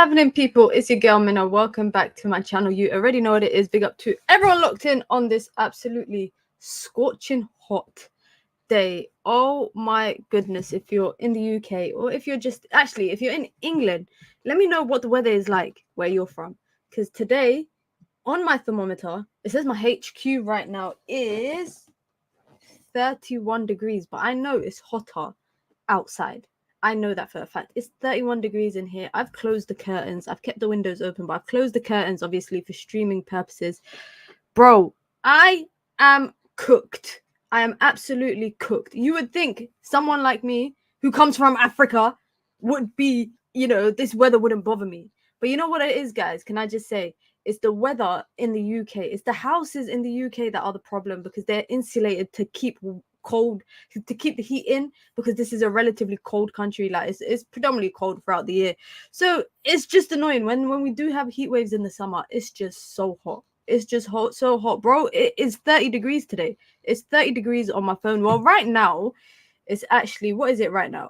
happening, people? It's your girl Minna. Welcome back to my channel. You already know what it is. Big up to everyone locked in on this absolutely scorching hot day. Oh my goodness, if you're in the UK or if you're if you're in England, let me know what the weather is like where you're from, because today on my thermometer it says my HQ right now is 31 degrees, but I know it's hotter outside. I know that for a fact. It's 31 degrees in here. I've closed the curtains. I've kept the windows open, but I've closed the curtains, obviously, for streaming purposes. Bro, I am cooked. I am absolutely cooked. You would think someone like me, who comes from Africa, would be, this weather wouldn't bother me. But you know what it is, guys? Can I just say, it's the weather in the UK. It's the houses in the UK that are the problem, because they're insulated to keep cold, to keep the heat in, because this is a relatively cold country. Like it's predominantly cold throughout the year, so it's just annoying when we do have heat waves in the summer. It's just so hot. It's just hot, so hot, bro. It is 30 degrees today. It's 30 degrees on my phone. Well, right now it's actually, what is it right now?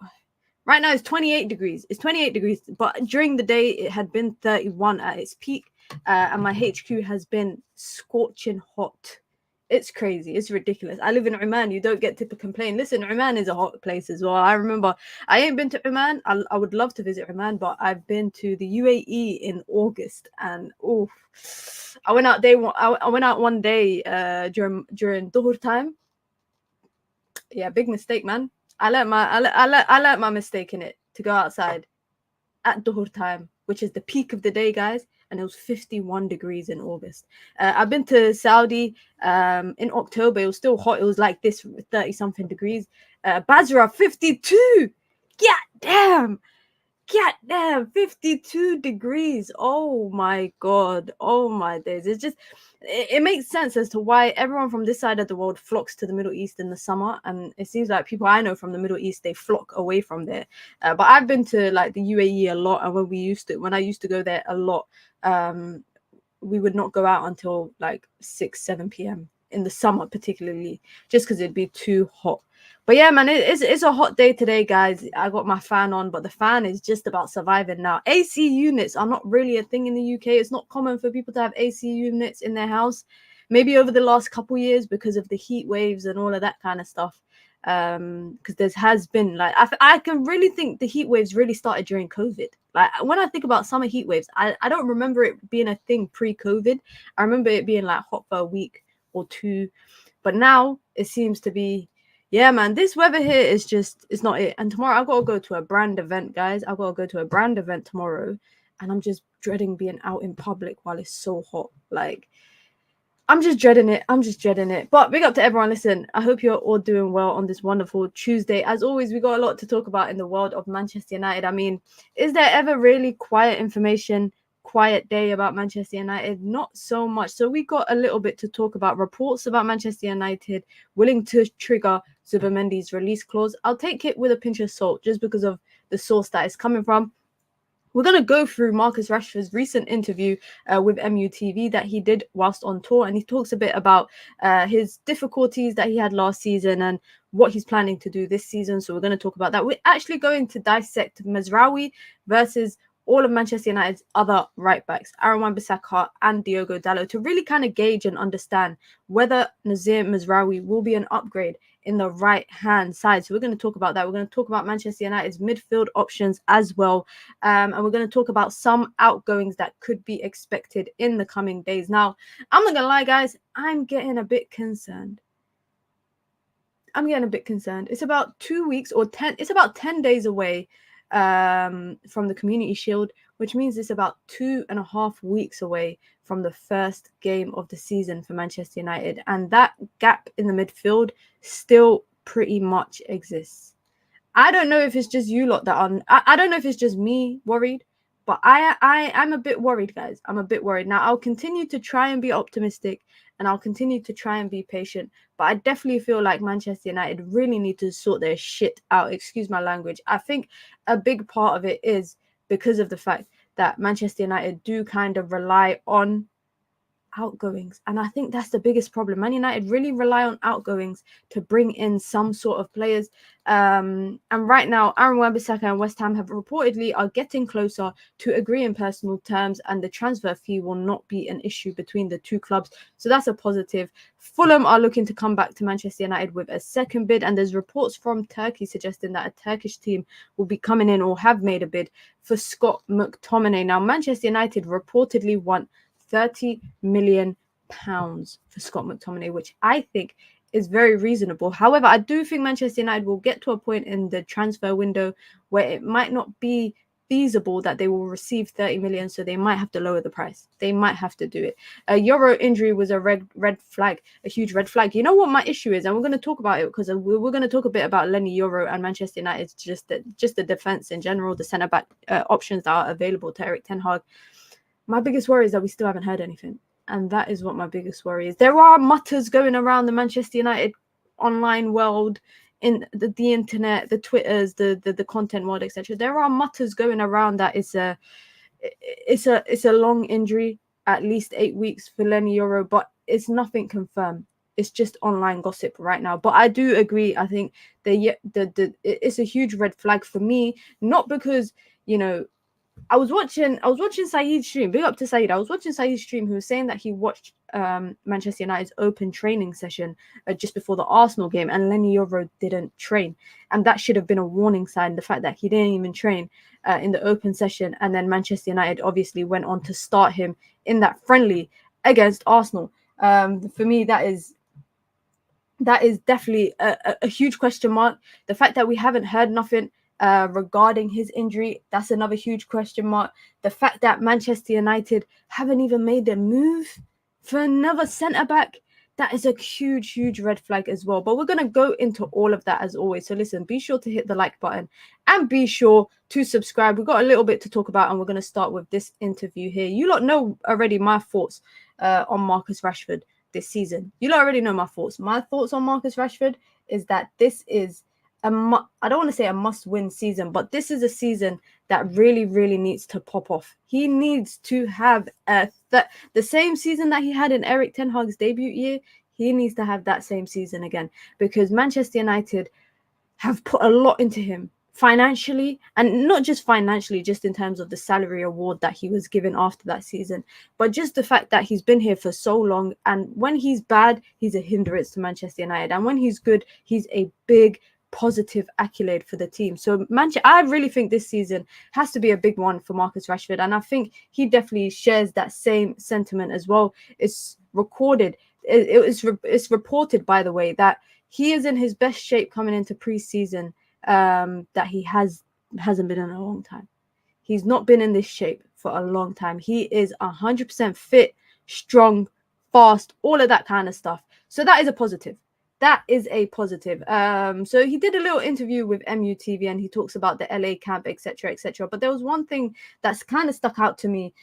Right now it's 28 degrees. It's 28 degrees, but during the day it had been 31 at its peak, and my HQ has been scorching hot. It's crazy. It's ridiculous. I live in Oman. You don't get to complain. Listen, Oman is a hot place as well. I remember I ain't been to Oman. I would love to visit Oman, but I've been to the UAE in August, and I went out I went out one day during Dhuhr time. Yeah, big mistake, man. I learned my mistake in it, to go outside at Dhuhr time, which is the peak of the day, guys. And it was 51 degrees in August. I've been to Saudi in October. It was still hot. It was like this, 30 something degrees. Basra, 52. God damn, 52 degrees. Oh my God. Oh my days. It's just, it makes sense as to why everyone from this side of the world flocks to the Middle East in the summer. And it seems like people I know from the Middle East, they flock away from there. But I've been to like the UAE a lot. And when I used to go there a lot, we would not go out until like 6-7 p.m. in the summer, particularly, just because it'd be too hot. But yeah, man, it's a hot day today, guys. I got my fan on, but the fan is just about surviving now. AC units are not really a thing in the UK. It's not common for people to have AC units in their house. Maybe over the last couple years, because of the heat waves and all of that kind of stuff. Because there has been, like, I can really think the heat waves really started during COVID. Like, when I think about summer heat waves, I don't remember it being a thing pre-COVID. I remember it being like hot for a week or two, but now it seems to be, yeah, man, this weather here is just, it's not it. And tomorrow I've got to go to a brand event, guys. I've got to go to a brand event tomorrow, and I'm just dreading being out in public while it's so hot. Like, I'm just dreading it. But big up to everyone. Listen, I hope you're all doing well on this wonderful Tuesday. As always, we got a lot to talk about in the world of Manchester United. I mean, is there ever really quiet day about Manchester United? Not so much. So we got a little bit to talk about. Reports about Manchester United willing to trigger Zubimendi's release clause. I'll take it with a pinch of salt, just because of the source that it's coming from. We're going to go through Marcus Rashford's recent interview with MUTV that he did whilst on tour. And he talks a bit about his difficulties that he had last season and what he's planning to do this season. So we're going to talk about that. We're actually going to dissect Mazraoui versus all of Manchester United's other right backs, Aaron Wan-Bissaka and Diogo Dalot, to really kind of gauge and understand whether Nazir Mazraoui will be an upgrade in the right-hand side. So we're going to talk about that. We're going to talk about Manchester United's midfield options as well. And we're going to talk about some outgoings that could be expected in the coming days. Now, I'm not going to lie, guys, I'm getting a bit concerned. It's about 2 weeks or 10. It's about 10 days away from the Community Shield, which means it's about 2.5 weeks away from the first game of the season for Manchester United, and that gap in the midfield still pretty much exists. I don't know if it's just you lot that are, I don't know if it's just me worried, but I'm a bit worried, guys. I'm a bit worried. Now, I'll continue to try and be optimistic, and I'll continue to try and be patient, but I definitely feel like Manchester United really need to sort their shit out. Excuse my language. I think a big part of it is because of the fact that Manchester United do kind of rely on outgoings. And I think that's the biggest problem. Man United really rely on outgoings to bring in some sort of players. And right now, Aaron Wan-Bissaka and West Ham have reportedly are getting closer to agree in personal terms, and the transfer fee will not be an issue between the two clubs. So that's a positive. Fulham are looking to come back to Manchester United with a second bid, and there's reports from Turkey suggesting that a Turkish team will be coming in or have made a bid for Scott McTominay. Now, Manchester United reportedly want £30 million for Scott McTominay, which I think is very reasonable. However, I do think Manchester United will get to a point in the transfer window where it might not be feasible that they will receive 30 million, so they might have to lower the price. They might have to do it. A Yoro injury was a red flag, a huge red flag. You know what my issue is, and we're going to talk about it because we're going to talk a bit about Leny Yoro and Manchester United, just the defense in general, the centre back options that are available to Erik ten Hag. My biggest worry is that we still haven't heard anything. And that is what my biggest worry is. There are mutters going around the Manchester United online world, in the internet, the Twitters, the content world, etc. There are mutters going around that it's a long injury, at least 8 weeks for Leny Yoro, but it's nothing confirmed. It's just online gossip right now. But I do agree. I think it's a huge red flag for me, not because, you know, I was watching Saeed's stream. Big up to Saeed. I was watching Saeed's stream, who was saying that he watched Manchester United's open training session just before the Arsenal game, and Leny Yoro didn't train. And that should have been a warning sign, the fact that he didn't even train in the open session. And then Manchester United obviously went on to start him in that friendly against Arsenal. For me, that is definitely a huge question mark. The fact that we haven't heard nothing regarding his injury, that's another huge question mark. The fact that Manchester United haven't even made a move for another centre-back, that is a huge red flag as well. But we're going to go into all of that as always. So listen, be sure to hit the like button and be sure to subscribe. We've got a little bit to talk about, and we're going to start with this interview here. You lot know already my thoughts on Marcus Rashford this season. You lot already know my thoughts. My thoughts on Marcus Rashford is that this is I don't want to say a must-win season, but this is a season that really needs to pop off. He needs to have the same season that he had in Erik ten Hag's debut year. He needs to have that same season again, because Manchester United have put a lot into him financially, and not just financially, just in terms of the salary award that he was given after that season, but just the fact that he's been here for so long. And when he's bad, he's a hindrance to Manchester United, and when he's good, he's a big positive accolade for the team. So I really think this season has to be a big one for Marcus Rashford, and I think he definitely shares that same sentiment as well. It's recorded, it's reported, by the way, that he is in his best shape coming into pre-season that he hasn't been in a long time. He's not been in this shape for a long time. He is 100% fit, strong, fast, all of that kind of stuff. So that is a positive. That is a positive. So he did a little interview with MUTV, and he talks about the LA camp, etc. But there was one thing that's kind of stuck out to me,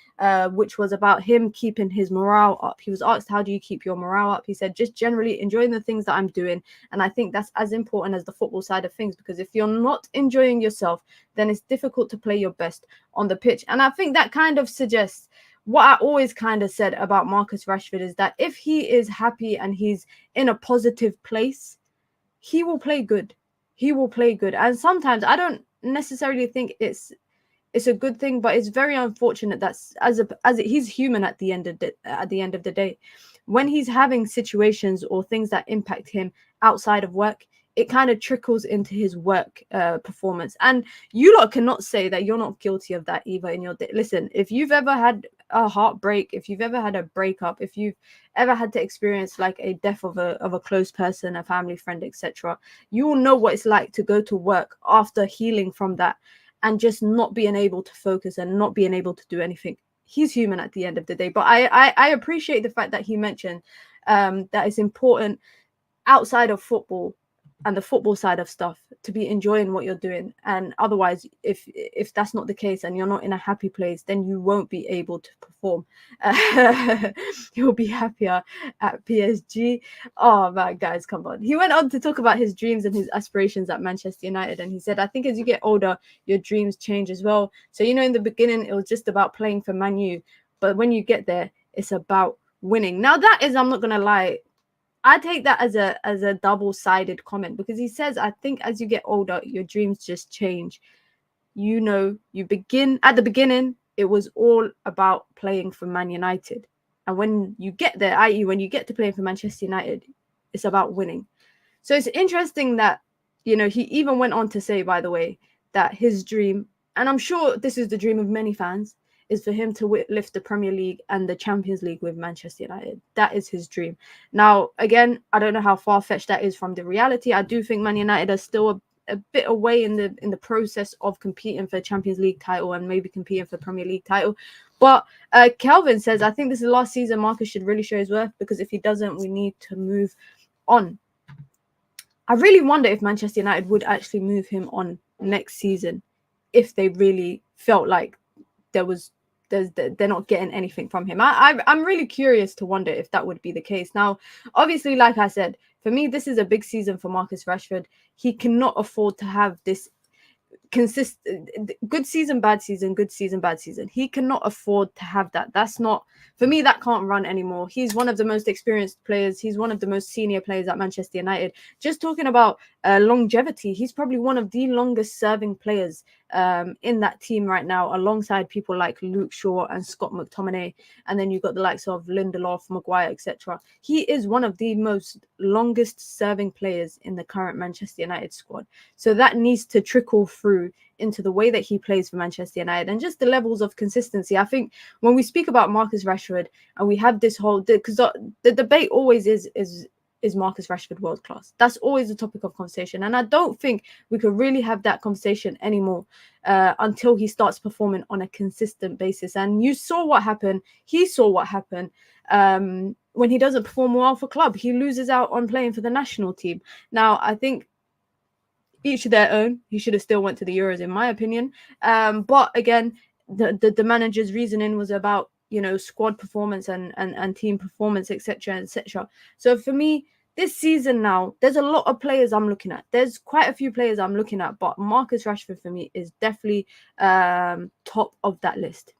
which was about him keeping his morale up. He was asked, how do you keep your morale up? He said, just generally enjoying the things that I'm doing. And I think that's as important as the football side of things, because if you're not enjoying yourself, then it's difficult to play your best on the pitch. And I think that kind of suggests what I always kind of said about Marcus Rashford, is that if he is happy and he's in a positive place, he will play good. He will play good. And sometimes I don't necessarily think it's a good thing, but it's very unfortunate that he's human at the end of the day. When he's having situations or things that impact him outside of work, it kind of trickles into his work performance. And you lot cannot say that you're not guilty of that either in your day. Listen, if you've ever had a heartbreak, if you've ever had a breakup, if you've ever had to experience like a death of a close person, a family friend, etc., you will know what it's like to go to work after healing from that and just not being able to focus and not being able to do anything. He's human at the end of the day. But I appreciate the fact that he mentioned that it's important outside of football and the football side of stuff to be enjoying what you're doing. And otherwise, if that's not the case and you're not in a happy place, then you won't be able to perform. You'll be happier at PSG. Oh man, guys, come on. He went on to talk about his dreams and his aspirations at Manchester United, and he said, I think as you get older, your dreams change as well. So, in the beginning, it was just about playing for Man U, but when you get there, it's about winning. Now that is, I'm not gonna lie, I take that as a double-sided comment, because he says, I think as you get older, your dreams just change. You know, you begin at the beginning, it was all about playing for Man United. And when you get there, i.e., when you get to play for Manchester United, it's about winning. So it's interesting that, you know, he even went on to say, by the way, that his dream, and I'm sure this is the dream of many fans, is for him to lift the Premier League and the Champions League with Manchester United. That is his dream. Now, again, I don't know how far-fetched that is from the reality. I do think Man United are still a bit away in the process of competing for Champions League title and maybe competing for Premier League title. But Kelvin says, I think this is the last season Marcus should really show his worth, because if he doesn't, we need to move on. I really wonder if Manchester United would actually move him on next season if they really felt like they're not getting anything from him. I'm really curious to wonder if that would be the case. Now, obviously, like I said, for me, this is a big season for Marcus Rashford. He cannot afford to have this good season, bad season, good season, bad season. He cannot afford to have that. That's not, for me, that can't run anymore. He's one of the most experienced players. He's one of the most senior players at Manchester United. Just talking about longevity, he's probably one of the longest serving players in that team right now, alongside people like Luke Shaw and Scott McTominay. And then you've got the likes of Lindelof, Maguire, etc. He is one of the most longest serving players in the current Manchester United squad. So that needs to trickle through into the way that he plays for Manchester United and just the levels of consistency. I think when we speak about Marcus Rashford and we have this whole, because the debate always is Marcus Rashford world class? That's always the topic of conversation. And I don't think we could really have that conversation anymore until he starts performing on a consistent basis. And you saw what happened. He saw what happened when he doesn't perform well for club. He loses out on playing for the national team. Now, I think each of their own. He should have still went to the Euros, in my opinion. But again, the manager's reasoning was about, you know, squad performance and team performance, etc., etc. So for me, this season now, there's a lot of players I'm looking at. There's quite a few players I'm looking at, but Marcus Rashford for me is definitely top of that list.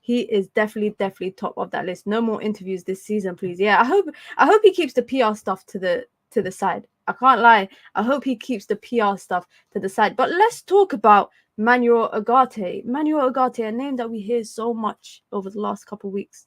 He is definitely top of that list. No more interviews this season, please. Yeah, I hope he keeps the PR stuff to the side. I can't lie. I hope he keeps the PR stuff to the side. But let's talk about Manuel Ugarte. Manuel Ugarte, a name that we hear so much over the last couple of weeks.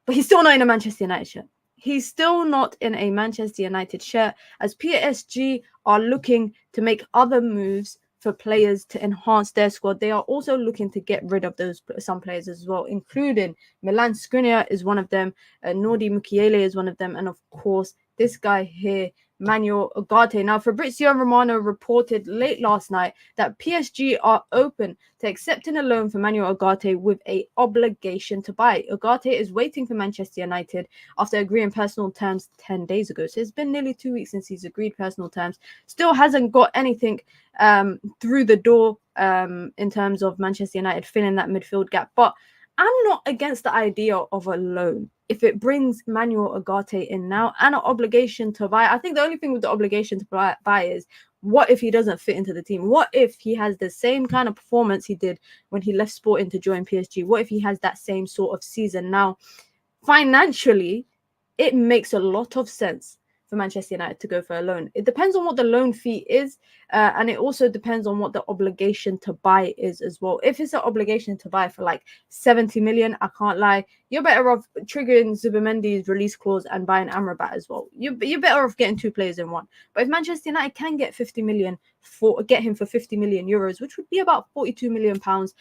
But he's still not in a Manchester United shirt. He's still not in a Manchester United shirt, as PSG are looking to make other moves for players to enhance their squad. They are also looking to get rid of some players as well, including Milan Skriniar is one of them, Nordi Mukiele is one of them, and of course, this guy here, Manuel Ugarte. Now, Fabrizio Romano reported late last night that PSG are open to accepting a loan for Manuel Ugarte with an obligation to buy. Ugarte is waiting for Manchester United after agreeing personal terms 10 days ago. So it's been nearly 2 weeks since he's agreed personal terms. Still hasn't got anything through the door in terms of Manchester United filling that midfield gap. But I'm not against the idea of a loan if it brings Manuel Ugarte in now and an obligation to buy. I think the only thing with the obligation to buy is, what if he doesn't fit into the team? What if he has the same kind of performance he did when he left Sporting to join PSG? What if he has that same sort of season? Now, financially, it makes a lot of sense for Manchester United to go for a loan. It depends on what the loan fee is, and it also depends on what the obligation to buy is as well. If it's an obligation to buy for like 70 million, I can't lie, you're better off triggering Zubimendi's release clause and buying Amrabat as well. You're better off getting two players in one. But if Manchester United can get 50 million get him for 50 million euros, which would be about 42 million pounds,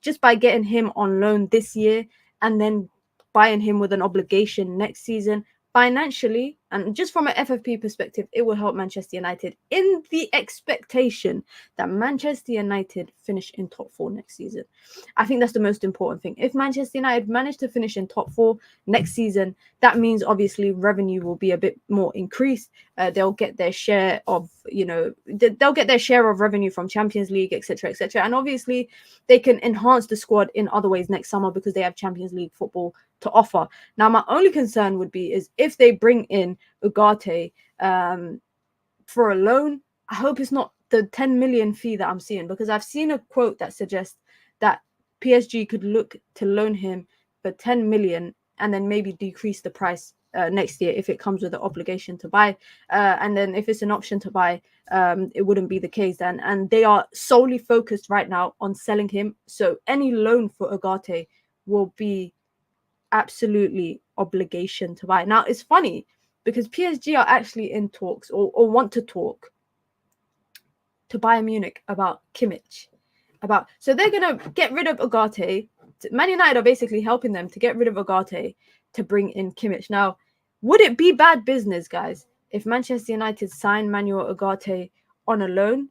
just by getting him on loan this year and then buying him with an obligation next season, financially and just from an FFP perspective, it will help Manchester United in the expectation that Manchester United finish in top 4 next season. I think that's the most important thing. If Manchester United manage to finish in top 4 next season, that means obviously revenue will be a bit more increased. They'll get their share of, they'll get their share of revenue from Champions League, etc., etc. And obviously they can enhance the squad in other ways next summer because they have Champions League football to offer. Now, my only concern would be is if they bring in Ugarte for a loan, I hope it's not the 10 million fee that I'm seeing, because I've seen a quote that suggests that PSG could look to loan him for 10 million and then maybe decrease the price next year if it comes with an obligation to buy. And then if it's an option to buy, it wouldn't be the case then. And they are solely focused right now on selling him. So any loan for Ugarte will be absolutely obligation to buy. Now, it's funny because PSG are actually in talks or want to talk to Bayern Munich about Kimmich. So they're going to get rid of Ugarte. Man United are basically helping them to get rid of Ugarte to bring in Kimmich. Now, would it be bad business, guys, if Manchester United sign Manuel Ugarte on a loan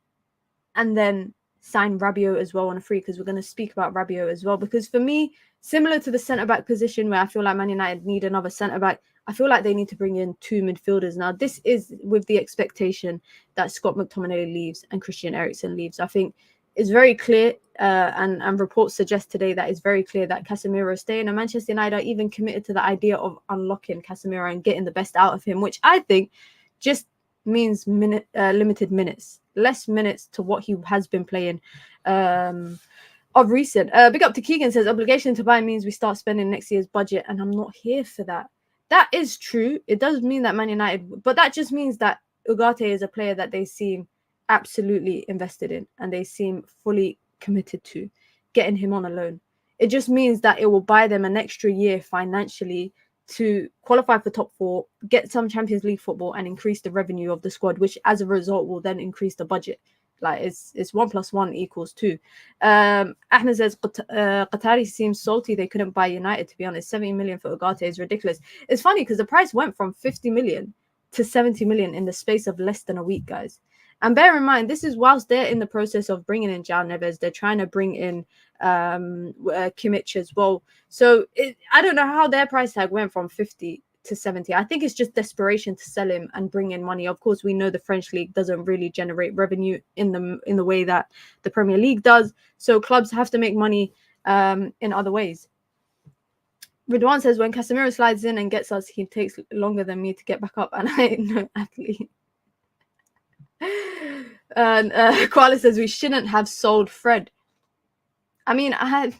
and then sign Rabiot as well on a free? Because we're going to speak about Rabiot as well. Because for me, similar to the centre-back position where I feel like Man United need another centre-back, I feel like they need to bring in 2 midfielders. Now, this is with the expectation that Scott McTominay leaves and Christian Eriksen leaves. I think it's very clear, and reports suggest today that it's very clear that Casemiro is staying. And Manchester United are even committed to the idea of unlocking Casemiro and getting the best out of him, which I think just means limited minutes, less minutes to what he has been playing of recent. Big up to Keegan, says obligation to buy means we start spending next year's budget, and I'm not here for that. That is true. It does mean that Man United, but that just means that Ugarte is a player that they seem absolutely invested in and they seem fully committed to getting him on a loan. It just means that it will buy them an extra year financially to qualify for top 4, get some Champions League football and increase the revenue of the squad, which as a result will then increase the budget. Like it's 1 + 1 = 2. Ahmed says Qatari seems salty they couldn't buy United, to be honest. 70 million for Ugarte is ridiculous. It's funny because the price went from 50 million to 70 million in the space of less than a week, guys. And bear in mind, this is whilst they're in the process of bringing in João Neves. They're trying to bring in Kimmich as well. So I don't know how their price tag went from 50 to 70. I think it's just desperation to sell him and bring in money. Of course, we know the French league doesn't really generate revenue in the way that the Premier League does. So clubs have to make money in other ways. Ridwan says, when Casemiro slides in and gets us, he takes longer than me to get back up. And I ain't no athlete. And Koala says, we shouldn't have sold Fred. I mean, I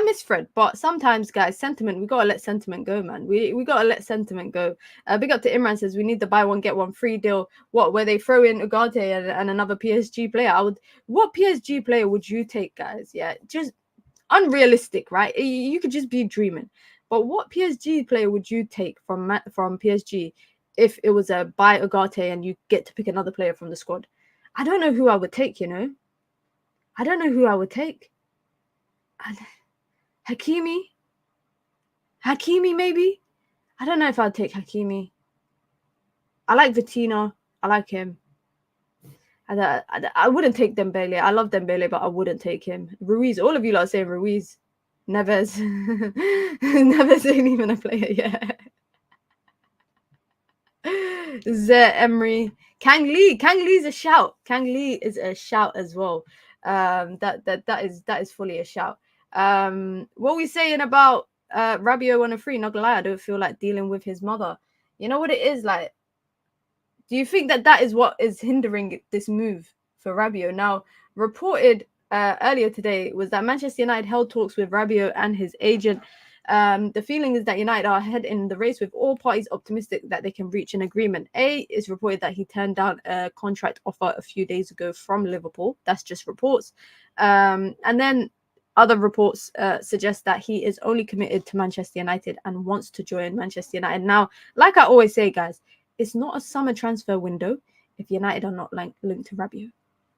miss Fred, but sometimes, guys, sentiment, we gotta let sentiment go, man. We gotta let sentiment go. Big up to Imran, says we need the buy one get one free deal. What, where they throw in Ugarte and another PSG player? What PSG player would you take, guys? Yeah, just unrealistic, right? You could just be dreaming. But what PSG player would you take from PSG if it was a buy Ugarte and you get to pick another player from the squad? I don't know who I would take, you know. I don't know who I would take. Hakimi maybe. I don't know if I'd take Hakimi. I like Vitinha. I like him. I wouldn't take Dembele. I love Dembele, but I wouldn't take him. Ruiz. All of you lot are saying Ruiz. Neves. Neves ain't even a player yet. Emery. Kang Lee is a shout. Kang Lee is a shout as well. That is fully a shout. What are we saying about Rabiot on a free? Not gonna lie, I don't feel like dealing with his mother. You know what it is like? Do you think that is what is hindering this move for Rabiot? Now, reported earlier today was that Manchester United held talks with Rabiot and his agent. The feeling is that United are ahead in the race, with all parties optimistic that they can reach an agreement. It's reported that he turned down a contract offer a few days ago from Liverpool. That's just reports. And then other reports suggest that he is only committed to Manchester United and wants to join Manchester United. Now, like I always say, guys, it's not a summer transfer window if United are not linked to Rabiot.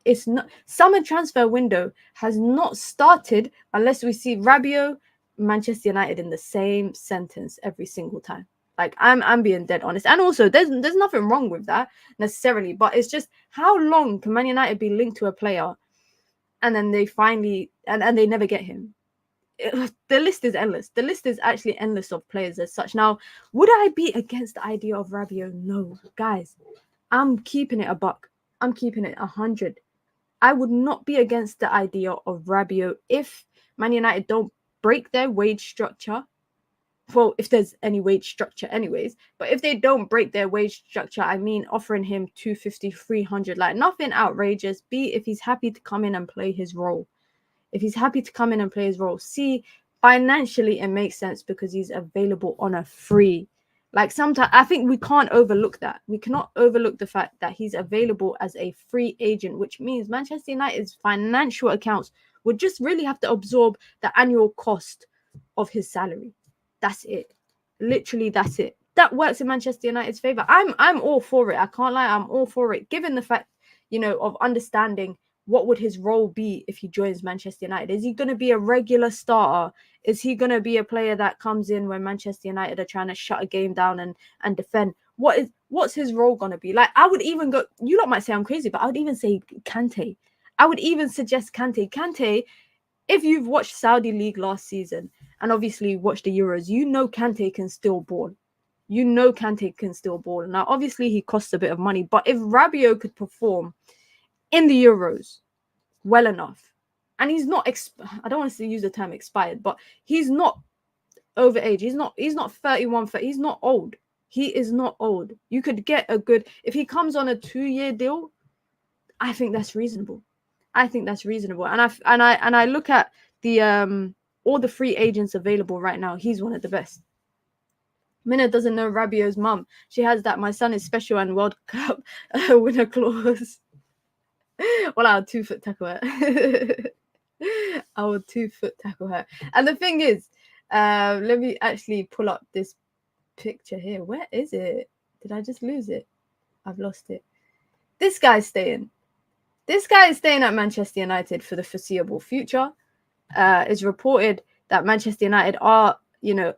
It's not. Summer transfer window has not started unless we see Rabiot, Manchester United in the same sentence every single time. Like, I'm being dead honest. And also, there's nothing wrong with that necessarily, but it's just, how long can Man United be linked to a player and then they finally and they never get him? The list is endless. The list is actually endless of players as such. Now, would I be against the idea of Rabiot? No, guys. I'm keeping it a buck. I'm keeping it 100. I would not be against the idea of Rabiot if Man United don't break their wage structure. Well, if there's any wage structure anyways, but if they don't break their wage structure, I mean offering him 250, 300, like nothing outrageous. If he's happy to come in and play his role. If he's happy to come in and play his role, see, financially it makes sense because he's available on a free. Like sometimes I think we can't overlook that. We cannot overlook the fact that he's available as a free agent, which means Manchester United's financial accounts would just really have to absorb the annual cost of his salary. That's it. Literally, that's it. That works in Manchester United's favor. I'm all for it. I can't lie. I'm all for it. Given the fact, of understanding what would his role be if he joins Manchester United. Is he going to be a regular starter? Is he going to be a player that comes in when Manchester United are trying to shut a game down and defend? What's his role going to be? Like, I would even go, you lot might say I'm crazy, but I would even say Kante. I would even suggest Kante. Kante, if you've watched Saudi League last season and obviously watched the Euros, Kante can still ball. Kante can still ball. Now, obviously, he costs a bit of money, but if Rabiot could perform in the Euros well enough, and he's not, I don't want to use the term expired, but he's not over age. He's not 31, he's not old. He is not old. You could get a good, if he comes on a 2-year deal, I think that's reasonable. And I look at the all the free agents available right now. He's one of the best. Minna doesn't know Rabiot's mum. She has that my son is special and World Cup winner clause. Well, I would 2-foot tackle her. I would 2-foot tackle her. And the thing is, let me actually pull up this picture here. Where is it? Did I just lose it? I've lost it. This guy's staying. This guy is staying at Manchester United for the foreseeable future. It's reported that Manchester United are,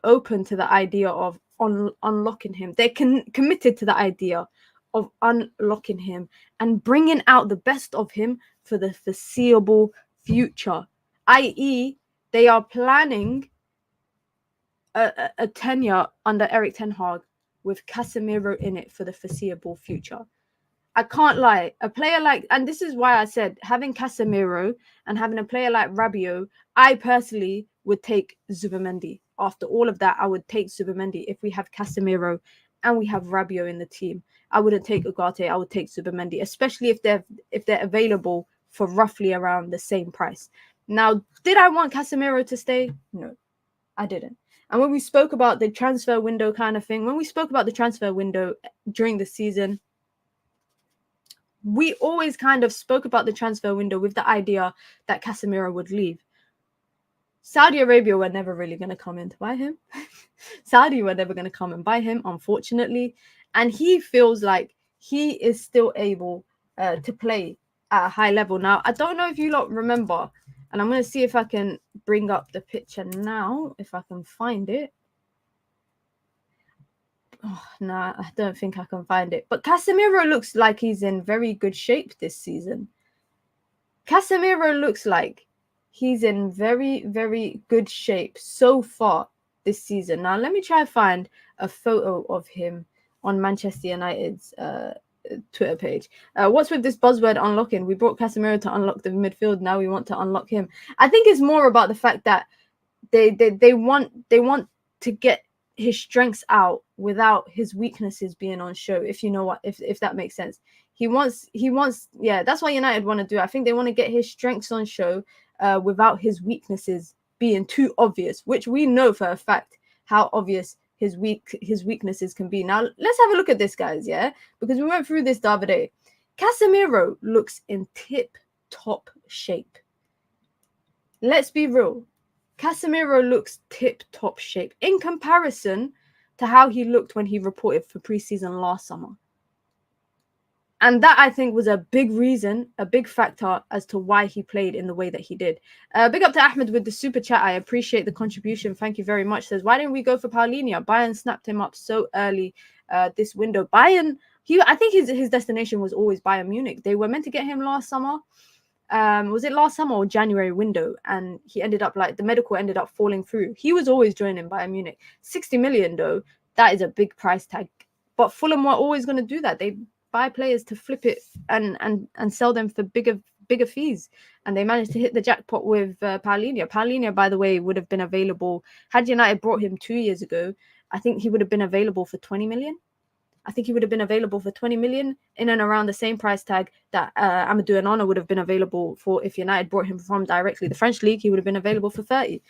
open to the idea of unlocking him. They're committed to the idea of unlocking him and bringing out the best of him for the foreseeable future. I.e., they are planning a tenure under Erik ten Hag with Casemiro in it for the foreseeable future. I can't lie. A player like, and this is why I said having Casemiro and having a player like Rabiot, I personally would take Zubimendi. After all of that, I would take Zubimendi if we have Casemiro and we have Rabiot in the team. I wouldn't take Ugarte. I would take Zubimendi, especially if they're available for roughly around the same price. Now, did I want Casemiro to stay? No, I didn't. And when we spoke about the transfer window kind of thing, during the season, we always kind of spoke about the transfer window with the idea that Casemiro would leave. Saudi Arabia were never really going to come in to buy him. Saudi were never going to come and buy him, unfortunately. And he feels like he is still able to play at a high level. Now, I don't know if you lot remember, and I'm going to see if I can bring up the picture now, if I can find it. Oh, nah, I don't think I can find it. But Casemiro looks like he's in very good shape this season. Casemiro looks like he's in very, very good shape so far this season. Now, let me try and find a photo of him on Manchester United's Twitter page. What's with this buzzword unlocking? We brought Casemiro to unlock the midfield. Now we want to unlock him. I think it's more about the fact that they want to get his strengths out without his weaknesses being on show, if you know what, if that makes sense. He wants, yeah, that's what United want to do. I think they want to get his strengths on show without his weaknesses being too obvious, which we know for a fact how obvious his weaknesses can be. Now, let's have a look at this, guys, yeah? Because we went through this the other day. Casemiro looks in tip-top shape. Let's be real. Casemiro looks tip-top shape in comparison to how he looked when he reported for preseason last summer. And that, I think, was a big reason, a big factor as to why he played in the way that he did. Big up to Ahmed with the super chat. I appreciate the contribution. Thank you very much. Says, why didn't we go for Paulinho? Bayern snapped him up so early this window. Bayern, I think his destination was always Bayern Munich. They were meant to get him last summer. Was it last summer or January window? And he ended up the medical ended up falling through. He was always joining Bayern Munich. 60 million though, that is a big price tag. But Fulham were always going to do that. They buy players to flip it and sell them for bigger fees. And they managed to hit the jackpot with Paulinho. Paulinho, by the way, would have been available had United brought him 2 years ago. I think he would have been available for 20 million. I think he would have been available for 20 million, in and around the same price tag that Amadou Onana would have been available for if United brought him from directly the French league. He would have been available for 30.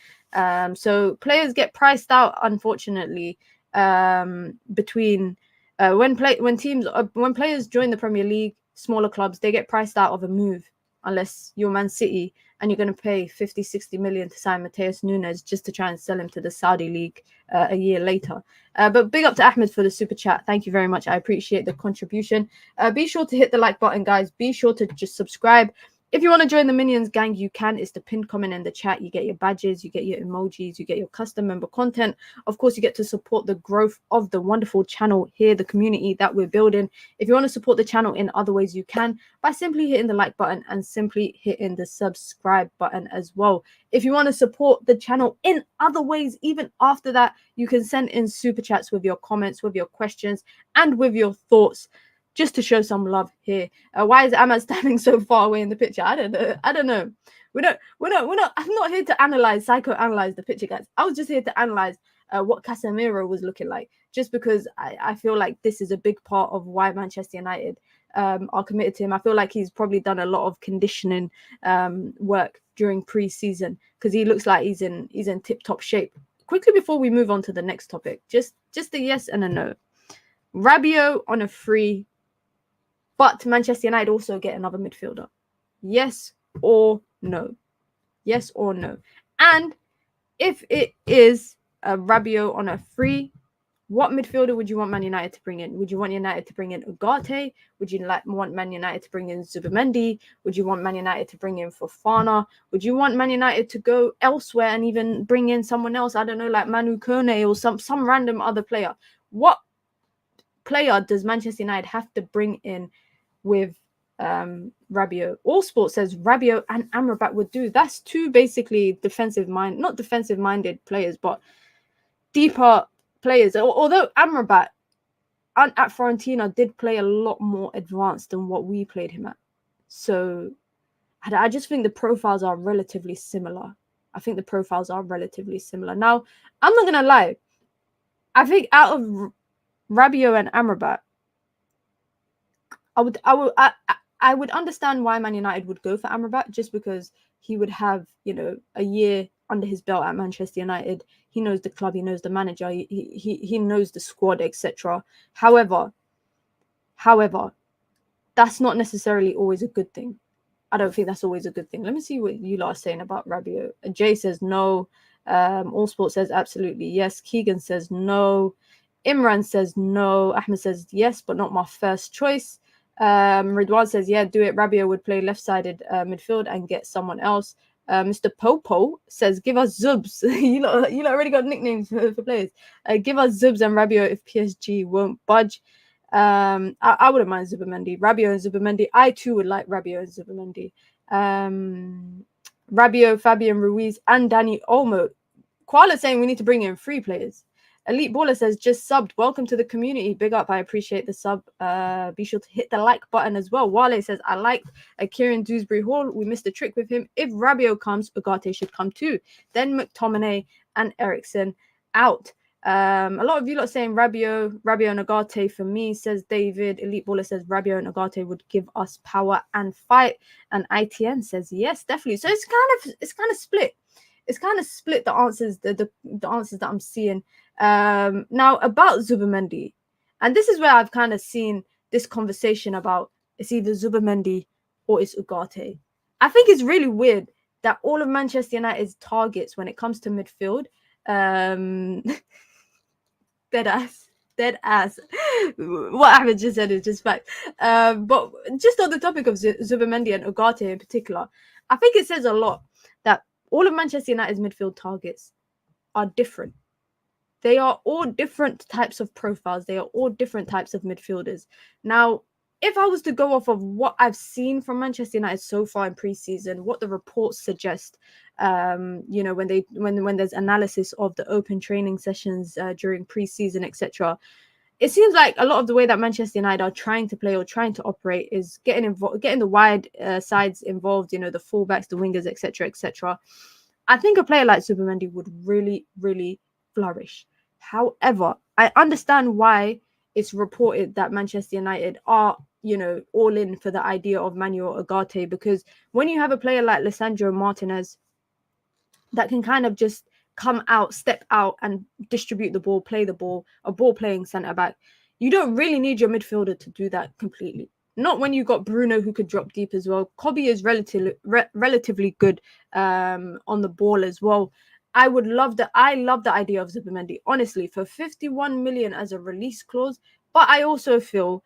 So players get priced out, unfortunately, between when players join the Premier League, smaller clubs, they get priced out of a move, unless you're Man City and you're going to pay 50, 60 million to sign Matheus Nunes just to try and sell him to the Saudi league a year later. But big up to Ahmed for the super chat. Thank you very much. I appreciate the contribution. Be sure to hit the like button, guys. Be sure to just subscribe. If you want to join the Minions gang, you can. It's the pinned comment in the chat. You get your badges, you get your emojis, you get your custom member content. Of course, you get to support the growth of the wonderful channel here, the community that we're building. If you want to support the channel in other ways, you can by simply hitting the like button and simply hitting the subscribe button as well. If you want to support the channel in other ways, even after that, you can send in super chats with your comments, with your questions, and with your thoughts, just to show some love here. Why is Ahmad standing so far away in the picture? I don't know. We're not. I'm not here to psychoanalyze the picture, guys. I was just here to analyze what Casemiro was looking like, just because I feel like this is a big part of why Manchester United are committed to him. I feel like he's probably done a lot of conditioning work during pre-season, because he looks like he's in tip-top shape. Quickly before we move on to the next topic, just a yes and a no. Rabiot on a free, but Manchester United also get another midfielder. Yes or no? Yes or no? And if it is a Rabiot on a free, what midfielder would you want Man United to bring in? Would you want United to bring in Ugarte? Would you want Man United to bring in Zubimendi? Would you want Man United to bring in Fofana? Would you want Man United to go elsewhere and even bring in someone else? I don't know, like Manuel Ugarte or some random other player. What player does Manchester United have to bring in with Rabiot? All Sport says Rabiot and Amrabat would do. That's two basically not defensive-minded players, but deeper players. Although Amrabat at Fiorentina did play a lot more advanced than what we played him at. So I just think the profiles are relatively similar. Now, I'm not going to lie. I think out of Rabiot and Amrabat, I would understand why Man United would go for Amrabat, just because he would have, a year under his belt at Manchester United. He knows the club, he knows the manager, he knows the squad, etc. However, that's not necessarily always a good thing. I don't think that's always a good thing. Let me see what you lot are saying about Rabiot. Jay says no. All Sport says absolutely yes. Keegan says no. Imran says no. Ahmed says yes, but not my first choice. Ridwan says, yeah, do it. Rabiot would play left-sided midfield and get someone else. Mr. Popo says, give us Zubs. you lot already got nicknames for players. Give us Zubs and Rabiot if PSG won't budge. I wouldn't mind Zubimendi. Rabiot and Zubimendi. I too would like Rabiot and Zubimendi. Rabiot, Fabian Ruiz, and Danny Olmo. Koala saying we need to bring in 3 players. Elite Baller says, just subbed. Welcome to the community. Big up. I appreciate the sub. Be sure to hit the like button as well. Wale says, I liked Kieran Dewsbury Hall. We missed a trick with him. If Rabiot comes, Ugarte should come too. Then Mctominay and Ericsson out. A lot of you lot saying Rabiot and Ugarte for me, says David. Elite Baller says Rabiot and Ugarte would give us power and fight. And ITN says, yes, definitely. So it's kind of split. It's kind of split, the answers, the answers that I'm seeing. Now about Zubimendi, and this is where I've kind of seen this conversation about it's either Zubimendi or it's Ugarte. I think it's really weird that all of Manchester United's targets when it comes to midfield, dead ass. What Ahmed just said is just fact. But just on the topic of Zubimendi and Ugarte in particular, I think it says a lot that all of Manchester United's midfield targets are different. They are all different types of profiles. They are all different types of midfielders. Now, if I was to go off of what I've seen from Manchester United so far in pre-season, what the reports suggest, when there's analysis of the open training sessions during pre-season, etc., it seems like a lot of the way that Manchester United are trying to play or trying to operate is getting the wide sides involved, the fullbacks, the wingers, etc., etc. I think a player like Zubimendi would really, really flourish. However, I understand why it's reported that Manchester United are, all in for the idea of Manuel Ugarte, because when you have a player like Lisandro Martinez that can kind of just come out, step out and distribute the ball, play the ball, a ball-playing centre-back, you don't really need your midfielder to do that completely. Not when you've got Bruno who could drop deep as well. Kobe is relatively good on the ball as well. I love the idea of Zubimendi, honestly, for 51 million as a release clause. But I also feel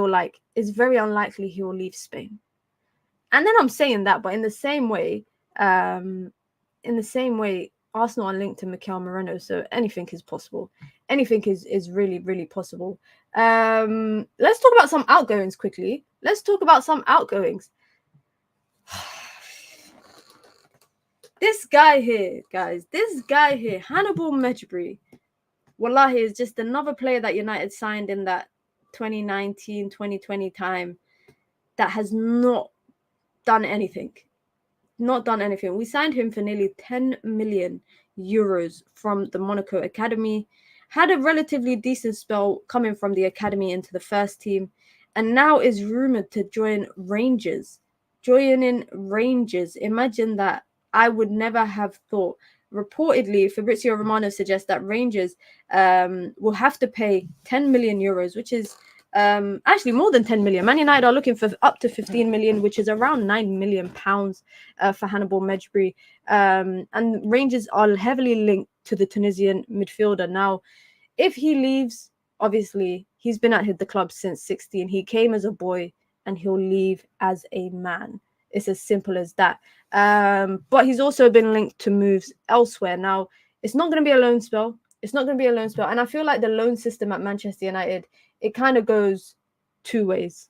like it's very unlikely he will leave Spain. And then I'm saying that, but in the same way, Arsenal are linked to Mikel Moreno, so anything is possible. Anything is really, really possible. Let's talk about some outgoings quickly. This guy here, guys, Hannibal Mejbri, wallahi, is just another player that United signed in that 2019, 2020 time that has not done anything. We signed him for nearly 10 million euros from the Monaco Academy. Had a relatively decent spell coming from the academy into the first team, and now is rumored to join Rangers. Imagine that. I would never have thought. Reportedly, Fabrizio Romano suggests that Rangers will have to pay 10 million euros, which is actually more than 10 million. Man United are looking for up to 15 million, which is around 9 million pounds for Hannibal Mejbri. And Rangers are heavily linked to the Tunisian midfielder. Now, if he leaves, obviously, he's been at the club since 16. He came as a boy and he'll leave as a man. It's as simple as that. But he's also been linked to moves elsewhere. Now, it's not going to be a loan spell. And I feel like the loan system at Manchester United, it kind of goes two ways.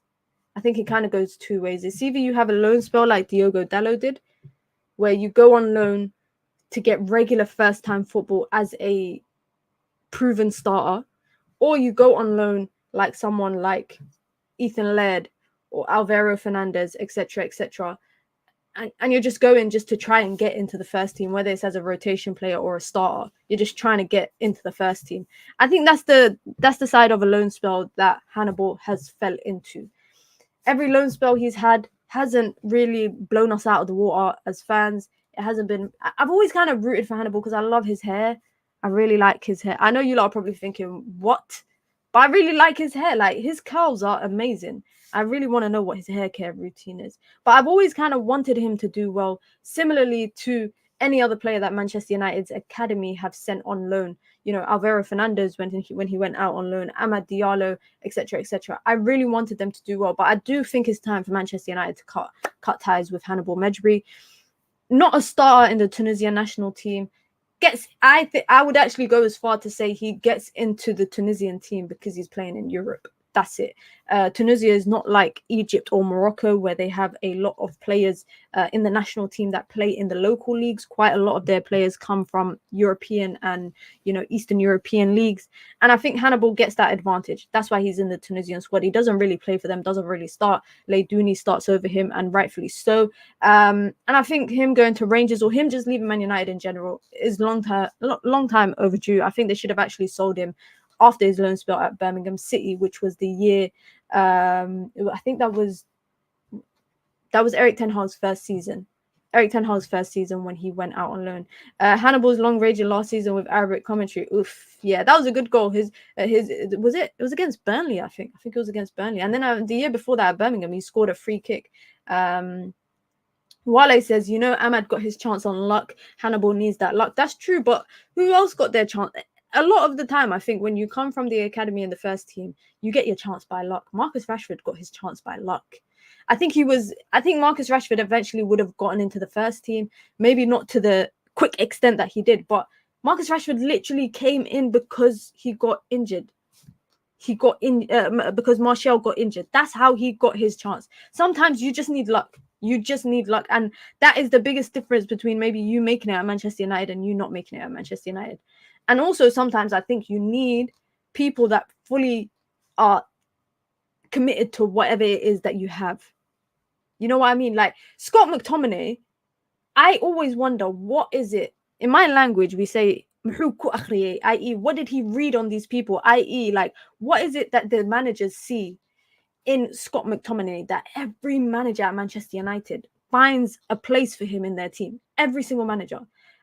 It's either you have a loan spell like Diogo Dalot did, where you go on loan to get regular first-time football as a proven starter, or you go on loan like someone like Ethan Laird or Alvaro Fernandez, etc., and you're just going just to try and get into the first team, whether it's as a rotation player or a starter. You're just trying to get into the first team. I think that's the side of a loan spell that Hannibal has fell into. Every loan spell he's had hasn't really blown us out of the water as fans. It hasn't been. I've always kind of rooted for Hannibal because I love his hair. I really like his hair. I know you lot are probably thinking, what? But I really like his hair. Like, his curls are amazing. I really want to know what his hair care routine is. But I've always kind of wanted him to do well, similarly to any other player that Manchester United's academy have sent on loan. Alvaro Fernandez when he went out on loan, Amad Diallo, etc. I really wanted them to do well, but I do think it's time for Manchester United to cut ties with Hannibal Mejbri. Not a starter in the Tunisian national team. I would actually go as far to say he gets into the Tunisian team because he's playing in Europe. That's it. Tunisia is not like Egypt or Morocco, where they have a lot of players in the national team that play in the local leagues. Quite a lot of their players come from European and Eastern European leagues, and I think Hannibal gets that advantage. That's why he's in the Tunisian squad. He doesn't really play for them, doesn't really start. Leidouni starts over him, and rightfully so. And I think him going to Rangers or him just leaving Man United in general is long time overdue. I think they should have actually sold him after his loan spell at Birmingham City, which was the year, I think that was Erik ten Hag's first season. When he went out on loan. Hannibal's long raging last season with Arabic commentary. Oof, yeah, that was a good goal. It was against Burnley, I think. It was against Burnley. And then the year before that at Birmingham, he scored a free kick. Wale says, Ahmad got his chance on luck. Hannibal needs that luck. That's true, but who else got their chance? A lot of the time, I think when you come from the academy in the first team, you get your chance by luck. Marcus Rashford got his chance by luck. I think Marcus Rashford eventually would have gotten into the first team, maybe not to the quick extent that he did, but Marcus Rashford literally came in because he got injured. He got in because Martial got injured. That's how he got his chance. Sometimes you just need luck. And that is the biggest difference between maybe you making it at Manchester United and you not making it at Manchester United. And also sometimes I think you need people that fully are committed to whatever it is that you have. You know what I mean? Like Scott McTominay, I always wonder, what is it? In my language, we say i.e., what did he read on these people? I.e., like, what is it that the managers see in Scott McTominay that every manager at Manchester United finds a place for him in their team? Every single manager.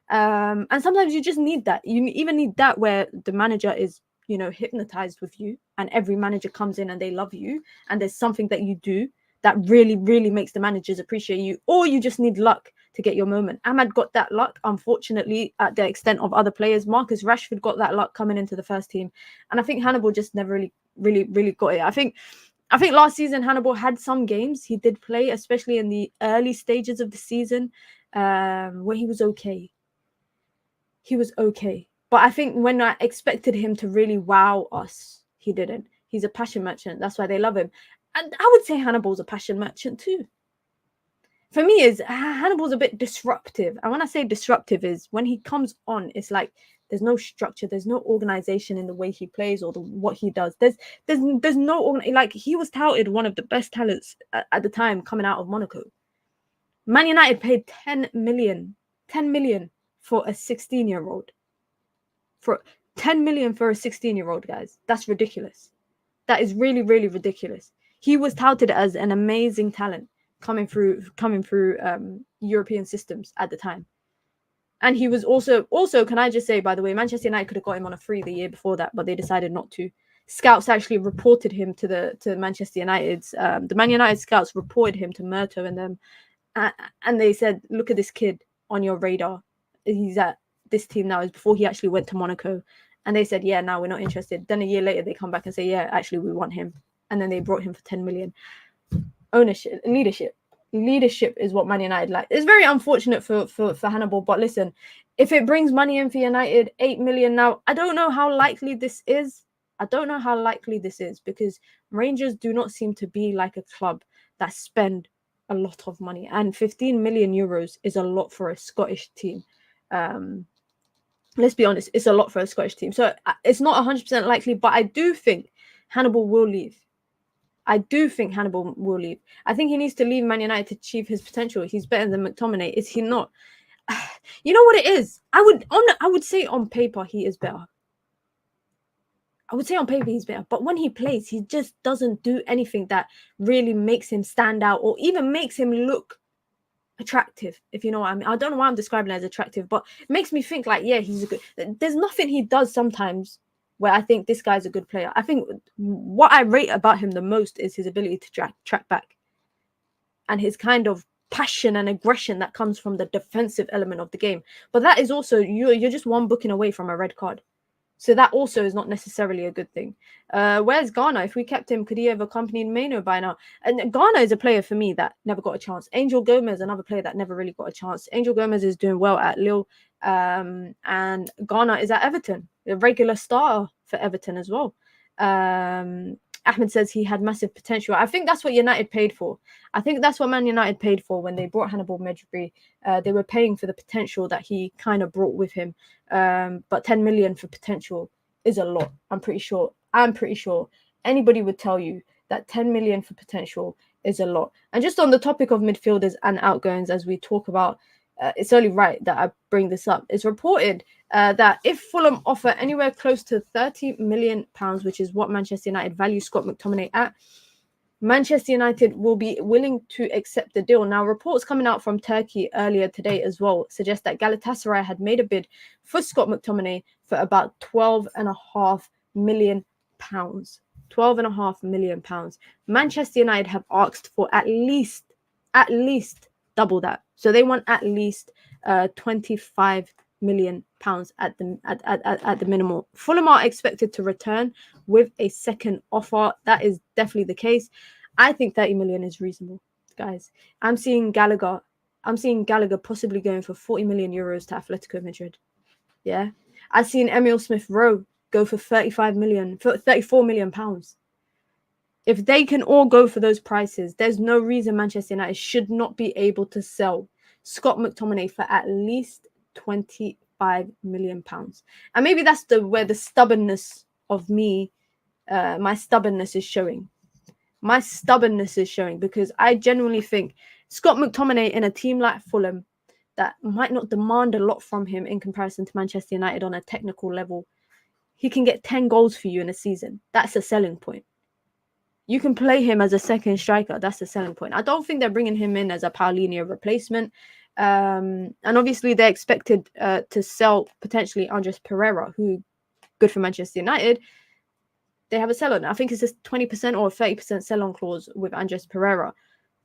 And sometimes you just need that. You even need that where the manager is, hypnotized with you, and every manager comes in and they love you, and there's something that you do that really, really makes the managers appreciate you, or you just need luck to get your moment. Ahmad got that luck, unfortunately, at the extent of other players. Marcus Rashford got that luck coming into the first team, and I think Hannibal just never really got it. I think last season Hannibal had some games he did play, especially in the early stages of the season, where he was okay. He was okay. But I think when I expected him to really wow us, he didn't. He's a passion merchant. That's why they love him. And I would say Hannibal's a passion merchant too. For me, Hannibal's a bit disruptive. And when I say disruptive, is when he comes on, it's like there's no structure, there's no organization in the way he plays or what he does. There's no, like, he was touted one of the best talents at the time coming out of Monaco. Man United paid 10 million for a 16-year-old. For 10 million for a 16-year-old, guys. That's ridiculous. That is really, really ridiculous. He was touted as an amazing talent coming through European systems at the time. And he was also, can I just say, by the way, Manchester United could have got him on a free the year before that, but they decided not to. Scouts actually reported him to Manchester United's, the Man United scouts reported him to Murto and them, and they said, look at this kid on your radar. He's at this team now. Is before he actually went to Monaco. And they said, yeah, now we're not interested. Then a year later, they come back and say, yeah, actually, we want him. And then they brought him for 10 million. Ownership, leadership is what Man United like. It's very unfortunate for Hannibal, but listen, if it brings money in for United, 8 million now, I don't know how likely this is. Because Rangers do not seem to be like a club that spend a lot of money, and 15 million euros is a lot for a Scottish team. Let's be honest, it's a lot for a Scottish team. So it's not 100% likely, but I do think Hannibal will leave. I think he needs to leave Man United to achieve his potential. He's better than McTominay. Is he not? You know what it is? I would say on paper he is better. But when he plays, he just doesn't do anything that really makes him stand out or even makes him look attractive, if you know what I mean. I don't know why I'm describing it as attractive, but it makes me think like, yeah, he's a good. There's nothing he does sometimes where I think this guy's a good player. I think what I rate about him the most is his ability to track back and his kind of passion and aggression that comes from the defensive element of the game. But that is also, you're just one booking away from a red card. So that also is not necessarily a good thing. Where's Ghana? If we kept him, could he have accompanied Maino by now? And Ghana is a player for me that never got a chance. Angel Gomez, another player that never really got a chance. Angel Gomez is doing well at Lille. And Ghana is at Everton, a regular starter for Everton as well. Ahmed says he had massive potential. I think that's what United paid for. I think that's what Man United paid for when they brought Hannibal Mejbri. They were paying for the potential that he kind of brought with him. But 10 million for potential is a lot. I'm pretty sure anybody would tell you that 10 million for potential is a lot. And just on the topic of midfielders and outgoings, as we talk about, it's only right that I bring this up. It's reported that if Fulham offer anywhere close to £30 million, which is what Manchester United value Scott McTominay at, Manchester United will be willing to accept the deal. Now, reports coming out from Turkey earlier today as well suggest that Galatasaray had made a bid for Scott McTominay for about £12.5 million. £12.5 million. Manchester United have asked for at least double that. So they want at least 25 million pounds at the minimal. Fulham are expected to return with a second offer. That is definitely the case. I think 30 million is reasonable, guys. I'm seeing Gallagher possibly going for 40 million euros to Atletico Madrid. Yeah. I've seen Emile Smith-Rowe go for 34 million pounds. If they can all go for those prices, there's no reason Manchester United should not be able to sell Scott McTominay for at least 25 million pounds. And maybe that's where the stubbornness of me, my stubbornness is showing. Because I genuinely think Scott McTominay in a team like Fulham that might not demand a lot from him in comparison to Manchester United on a technical level. He can get 10 goals for you in a season. That's a selling point. You can play him as a second striker. That's a selling point. I don't think they're bringing him in as a Paulinho replacement. And obviously they're expected to sell potentially Andres Pereira, who good for Manchester United. They have a sell-on. I think it's a 20% or a 30% sell-on clause with Andres Pereira.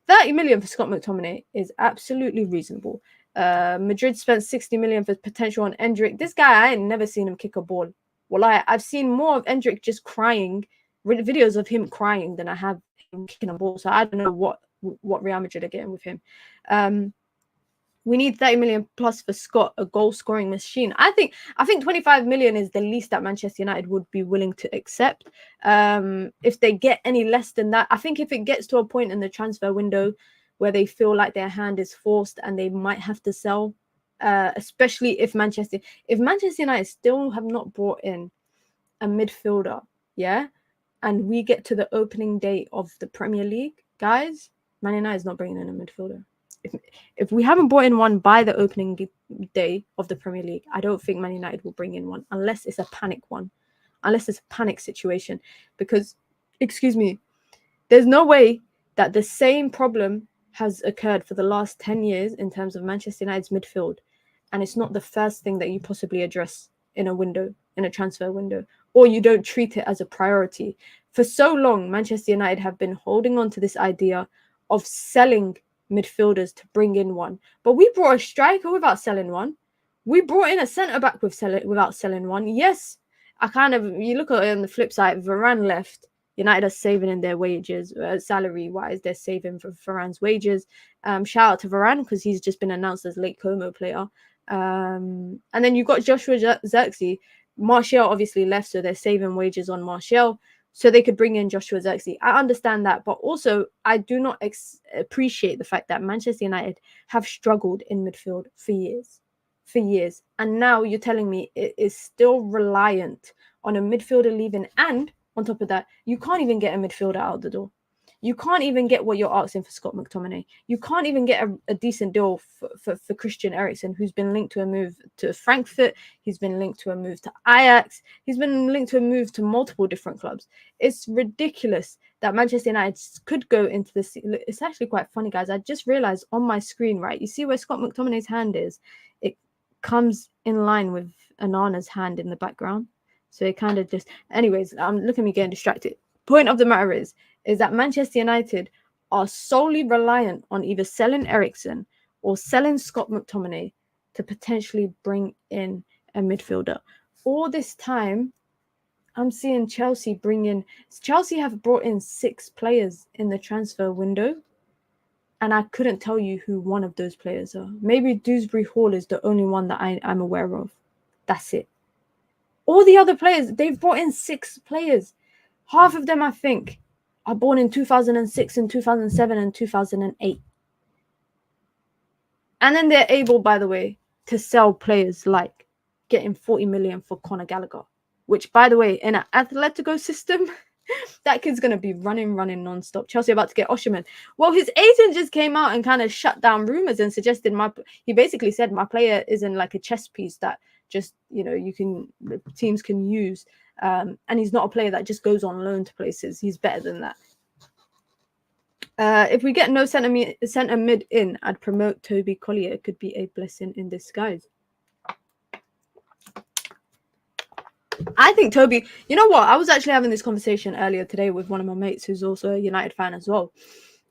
30 million for Scott McTominay is absolutely reasonable. Madrid spent 60 million for potential on Endrick. This guy, I ain't never seen him kick a ball. Well, I've seen more of Endrick just crying, videos of him crying, than I have him kicking a ball. So I don't know what Real Madrid are getting with him. We need 30 million plus for Scott, a goal scoring machine. I think 25 million is the least that Manchester United would be willing to accept. If they get any less than that, I think if it gets to a point in the transfer window where they feel like their hand is forced and they might have to sell, especially if Manchester United still have not brought in a midfielder, yeah, and we get to the opening day of the Premier League, guys, Man United is not bringing in a midfielder. If we haven't brought in one by the opening day of the Premier League, I don't think Man United will bring in one unless it's a panic one, unless it's a panic situation. Because, excuse me, there's no way that the same problem has occurred for the last 10 years in terms of Manchester United's midfield, and it's not the first thing that you possibly address in a transfer window, or you don't treat it as a priority. For so long, Manchester United have been holding on to this idea of selling midfielders to bring in one. But we brought a striker without selling one. We brought in a centre-back without selling one. Yes, you look at it on the flip side, Varane left. United are saving in their wages, salary-wise, they're saving for Varane's wages. Shout out to Varane because he's just been announced as late Como player. And then you've got Joshua Zirkzee. Martial obviously left, so they're saving wages on Martial, so they could bring in Joshua Zirkzee. I understand that, but also I do not appreciate the fact that Manchester United have struggled in midfield for years. And now you're telling me it is still reliant on a midfielder leaving, and on top of that, you can't even get a midfielder out the door. You can't even get what you're asking for Scott McTominay. You can't even get a decent deal for Christian Eriksen, who's been linked to a move to Frankfurt. He's been linked to a move to Ajax. He's been linked to a move to multiple different clubs. It's ridiculous that Manchester United could go into this. It's actually quite funny, guys. I just realized on my screen, right? You see where Scott McTominay's hand is? It comes in line with Anana's hand in the background. So it kind of just... Anyways, look at me getting distracted. Point of the matter is that Manchester United are solely reliant on either selling Eriksen or selling Scott McTominay to potentially bring in a midfielder. All this time, I'm seeing Chelsea have brought in 6 players in the transfer window, and I couldn't tell you who one of those players are. Maybe Dewsbury Hall is the only one that I'm aware of. That's it. All the other players, they've brought in 6 players. Half of them, I think, are born in 2006 and 2007 and 2008. And then they're able, by the way, to sell players like getting 40 million for Conor Gallagher, which, by the way, in an Atletico system, that kid's going to be running non-stop. Chelsea are about to get Osimhen. Well, his agent just came out and kind of shut down rumors and suggested he basically said my player isn't like a chess piece that just, teams can use. And he's not a player that just goes on loan to places. He's better than that. If we get no centre mid in, I'd promote Toby Collier. It could be a blessing in disguise. I think Toby... You know what? I was actually having this conversation earlier today with one of my mates who's also a United fan as well.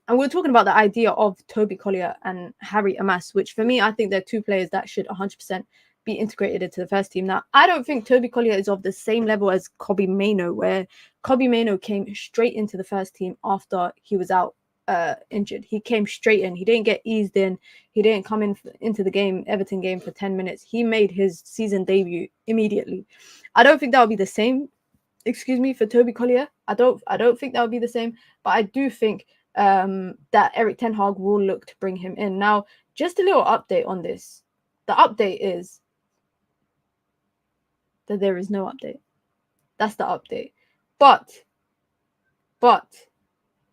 And we were talking about the idea of Toby Collier and Harry Amas, which for me, I think they're 2 players that should 100% be integrated into the first team. Now, I don't think Toby Collier is of the same level as Kobbie Mainoo, where Kobbie Mainoo came straight into the first team after he was out injured. He came straight in. He didn't get eased in. He didn't come into the Everton game for 10 minutes. He made his season debut immediately. I don't think that would be the same, for Toby Collier. I don't think that would be the same, but I do think that Erik ten Hag will look to bring him in. Now, just a little update on this. The update is that there is no update. That's the update. But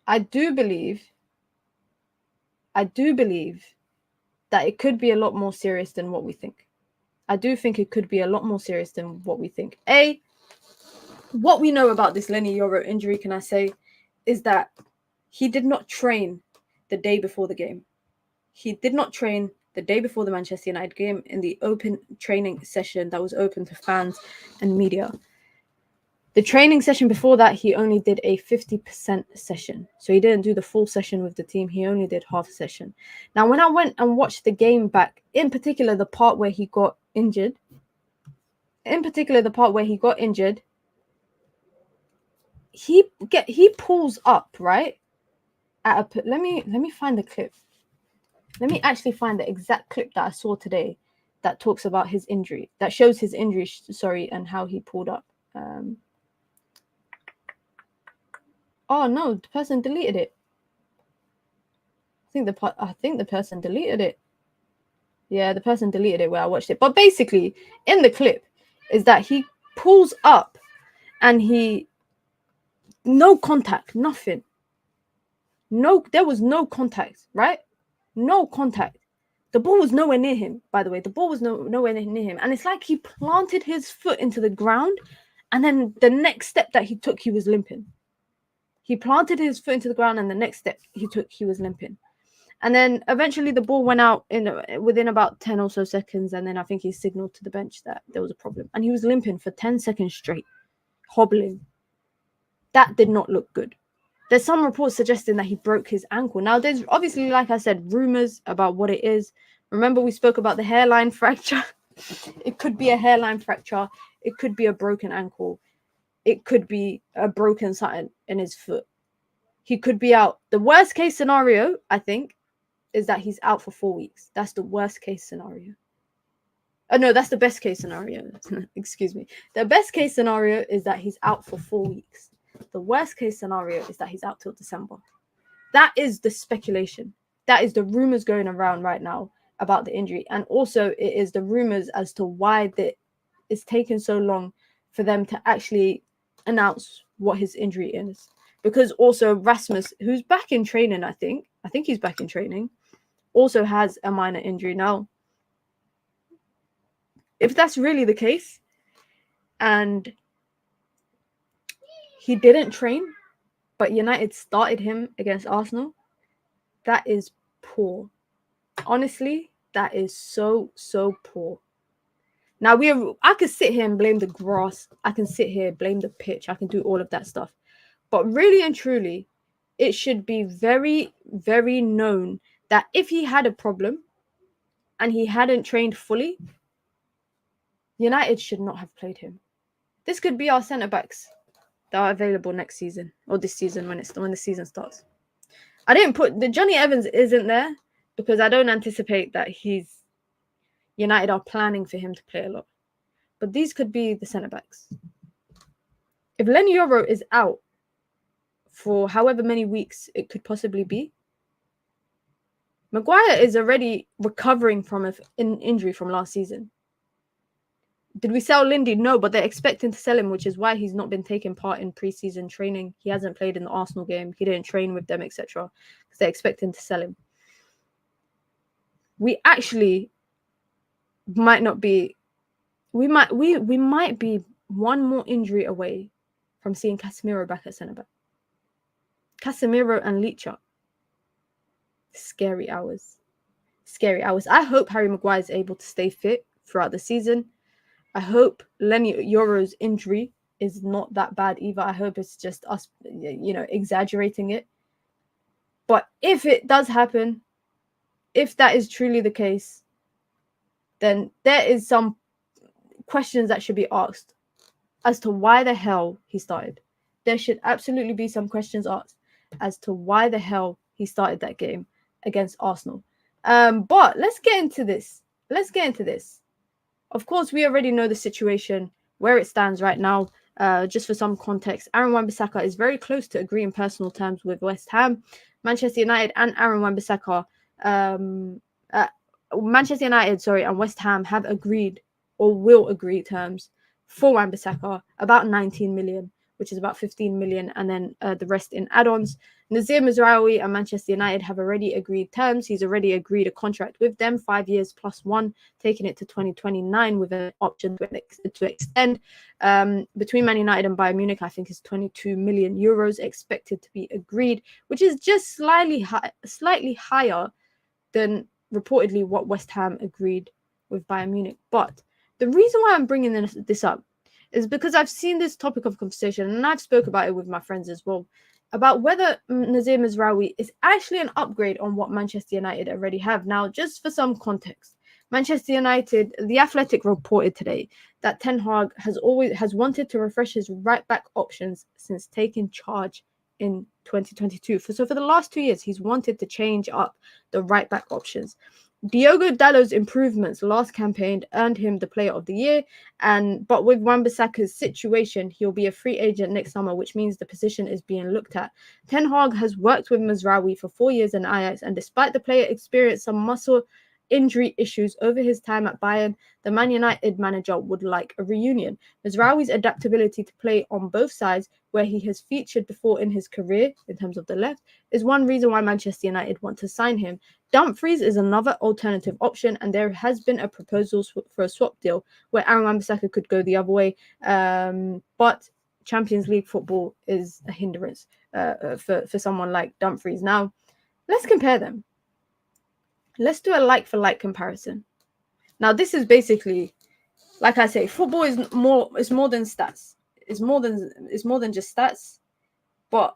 I do believe that it could be a lot more serious than what we think. I do think it could be a lot more serious than what we think. What we know about this Leny Yoro injury, can I say, is that he did not train the day before the game. He did not train the day before the Manchester United game in the open training session that was open to fans and media. The training session before that, he only did a 50% session. So he didn't do the full session with the team. He only did half a session. Now, when I went and watched the game back, in particular, the part where he got injured, he pulls up, right? Let me find the clip. Let me actually find the exact clip that I saw today that talks about his injury, that shows his injury, and how he pulled up. Oh no, the person deleted it. I think the person deleted it. Yeah, the person deleted it where I watched it. But basically, in the clip, is that he pulls up and no contact, nothing. No, there was no contact, right? No contact. The ball was nowhere near him, by the way. The ball was nowhere near him. And it's like he planted his foot into the ground, and then the next step that he took, he was limping. He planted his foot into the ground, and the next step he took, he was limping. And then eventually the ball went out within about 10 or so seconds, and then I think he signaled to the bench that there was a problem. And he was limping for 10 seconds straight, hobbling. That did not look good. There's some reports suggesting that he broke his ankle. Now, there's obviously, like I said, rumors about what it is. Remember, we spoke about the hairline fracture. It could be a hairline fracture. It could be a broken ankle. It could be a broken something in his foot. He could be out. The worst case scenario, I think, is that he's out for 4 weeks. That's the worst case scenario. Oh, no, that's the best case scenario. Excuse me. The best case scenario is that he's out for 4 weeks. The worst case scenario is that he's out till December. That is the speculation. That is the rumors going around right now about the injury. And also it is the rumors as to why it's taken so long for them to actually announce what his injury is. Because also Rasmus, who's back in training, I think he's back in training, also has a minor injury. Now, if that's really the case, and he didn't train, but United started him against Arsenal, that is poor. Honestly, that is so poor. Now, I could sit here and blame the grass. I can sit here, blame the pitch. I can do all of that stuff. But really and truly, it should be very, very known that if he had a problem and he hadn't trained fully, United should not have played him. This could be our centre-backs that are available next season or this season when the season starts. I didn't put the Johnny Evans isn't there because I don't anticipate that United are planning for him to play a lot. But these could be the centre-backs. If Leny Yoro is out for however many weeks it could possibly be, Maguire is already recovering from an injury from last season. Did we sell Lindy? No, but they're expecting to sell him, which is why he's not been taking part in preseason training. He hasn't played in the Arsenal game. He didn't train with them, etc. Because they're expecting to sell him. We actually might not be. We might be one more injury away from seeing Casemiro back at centre back. Casemiro and Licha. Scary hours. Scary hours. I hope Harry Maguire is able to stay fit throughout the season. I hope Leny Yoro's injury is not that bad either. I hope it's just us, exaggerating it. But if it does happen, if that is truly the case, then there is some questions that should be asked as to why the hell he started. There should absolutely be some questions asked as to why the hell he started that game against Arsenal. But let's get into this. Of course, we already know the situation, where it stands right now. Just for some context, Aaron Wan-Bissaka is very close to agreeing personal terms with West Ham. Manchester United and Aaron Wan-Bissaka, Manchester United, and West Ham have agreed or will agree terms for Wan-Bissaka, about 19 million, which is about 15 million, and then the rest in add-ons. Nazir Mazraoui and Manchester United have already agreed terms. He's already agreed a contract with them, 5 years plus 1, taking it to 2029 with an option to extend. Between Man United and Bayern Munich, I think is 22 million euros expected to be agreed, which is just slightly higher than reportedly what West Ham agreed with Bayern Munich. But the reason why I'm bringing this up is because I've seen this topic of conversation, and I've spoke about it with my friends as well, about whether Nazir Mazraoui is actually an upgrade on what Manchester United already have. Now, just for some context, Manchester United, The Athletic reported today that Ten Hag has wanted to refresh his right-back options since taking charge in 2022. So for the last 2 years, he's wanted to change up the right-back options. Diogo Dalot's improvements last campaign earned him the Player of the Year, but with Wan-Bissaka's situation, he'll be a free agent next summer, which means the position is being looked at. Ten Hag has worked with Mazraoui for 4 years in Ajax, and despite the player experienced some muscle injury issues over his time at Bayern, the Man United manager would like a reunion. Mazraoui's adaptability to play on both sides, where he has featured before in his career in terms of the left, is one reason why Manchester United want to sign him. Dumfries is another alternative option, and there has been a proposal for a swap deal where Aaron Wan-Bissaka could go the other way, but Champions League football is a hindrance for someone like Dumfries. Now, let's compare them. Let's do a like-for-like comparison. Now, this is basically, like I say, football is more than stats. It's more than just stats, but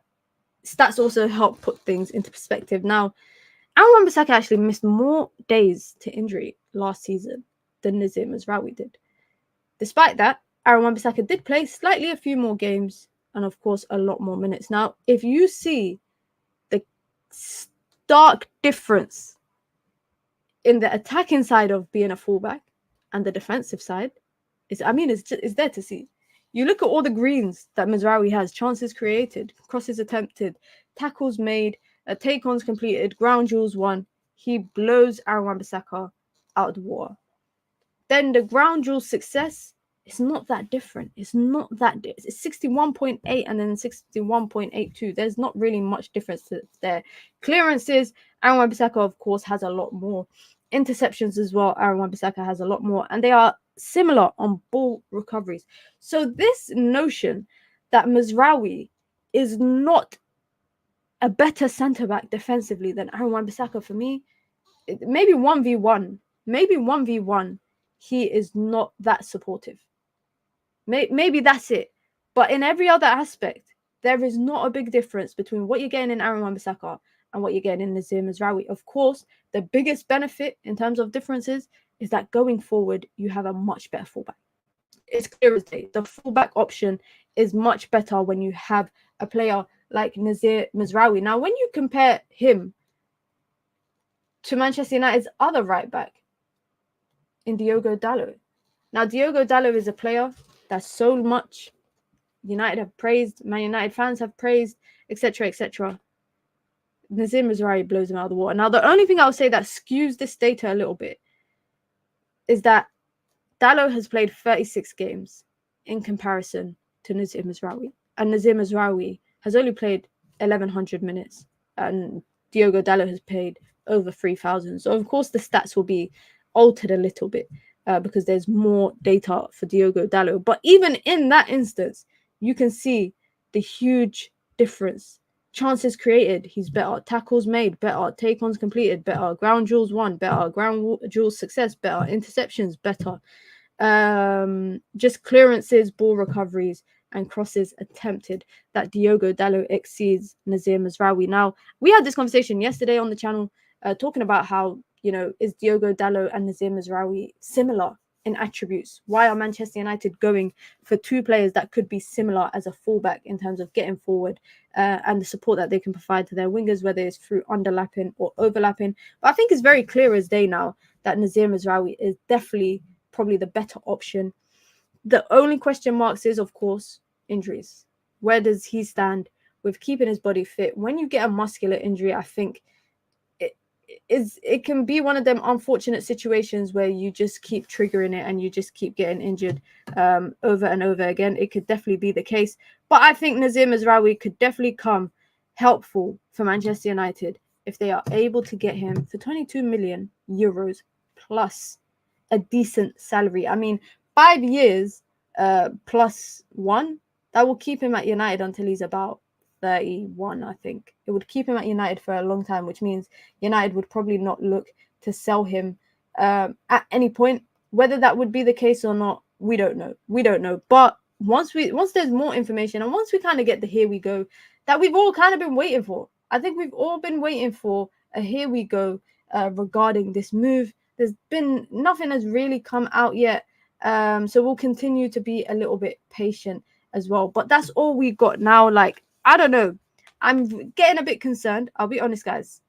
stats also help put things into perspective. Now, Aaron Wan-Bissaka actually missed more days to injury last season than Nazir Mazraoui did. Despite that, Aaron Wan-Bissaka did play slightly a few more games and, of course, a lot more minutes. Now, if you see the stark difference in the attacking side of being a fullback and the defensive side, it's there to see. You look at all the greens that Mazraoui has: chances created, crosses attempted, tackles made, take-ons completed, ground duels won. He blows Aaron Wan-Bissaka out of the water. Then the ground duel success, it's not that different. It's 61.8 and then 61.82. There's not really much difference there. Clearances, Aaron Wan-Bissaka, of course, has a lot more. Interceptions as well, Aaron Wan-Bissaka has a lot more, and they are similar on ball recoveries. So this notion that Mazraoui is not a better centre-back defensively than Aaron Wan-Bissaka, for me, maybe 1v1, he is not that supportive. Maybe that's it. But in every other aspect, there is not a big difference between what you're getting in Aaron Wan-Bissaka and what you're getting in Nazir Mazraoui. Of course, the biggest benefit in terms of differences is that going forward, you have a much better fullback. It's clear as day. The fullback option is much better when you have a player like Nazir Mazraoui. Now, when you compare him to Manchester United's other right back in Diogo Dalot. Now, Diogo Dalot is a player that so much United have praised, Man United fans have praised, etc., etc. Nazir Mazraoui blows him out of the water. Now, the only thing I'll say that skews this data a little bit is that Dalot has played 36 games in comparison to Nazir Mazraoui. And Nazir Mazraoui has only played 1,100 minutes. And Diogo Dalot has played over 3,000. So, of course, the stats will be altered a little bit because there's more data for Diogo Dalot. But even in that instance, you can see the huge difference. Chances created, he's better. Tackles made, better. Take-ons completed, better. Ground duels won, better. Ground duels success, better. Interceptions, better. Just clearances, ball recoveries, and crosses attempted, that Diogo Dalot exceeds Nazir Mazraoui. Now, we had this conversation yesterday on the channel talking about how, is Diogo Dalot and Nazir Mazraoui similar in attributes? Why are Manchester United going for two players that could be similar as a fullback in terms of getting forward and the support that they can provide to their wingers, whether it's through underlapping or overlapping? But I think it's very clear as day now that Nazir Mazraoui is definitely probably the better option. The only question marks is, of course, injuries. Where does he stand with keeping his body fit? When you get a muscular injury, I think it can be one of them unfortunate situations where you just keep triggering it and you just keep getting injured over and over again. It could definitely be the case. But I think Nazir Mazraoui could definitely come helpful for Manchester United if they are able to get him for 22 million euros plus a decent salary. I mean, 5 years plus one, that will keep him at United until he's about 31, I think. It would keep him at United for a long time, which means United would probably not look to sell him at any point. Whether that would be the case or not, we don't know. We don't know. But once there's more information and once we kind of get the here we go that we've all kind of been waiting for, I think we've all been waiting for a here we go regarding this move. There's been nothing has really come out yet. So we'll continue to be a little bit patient as well. But that's all we got now. Like, I don't know. I'm getting a bit concerned. I'll be honest, guys.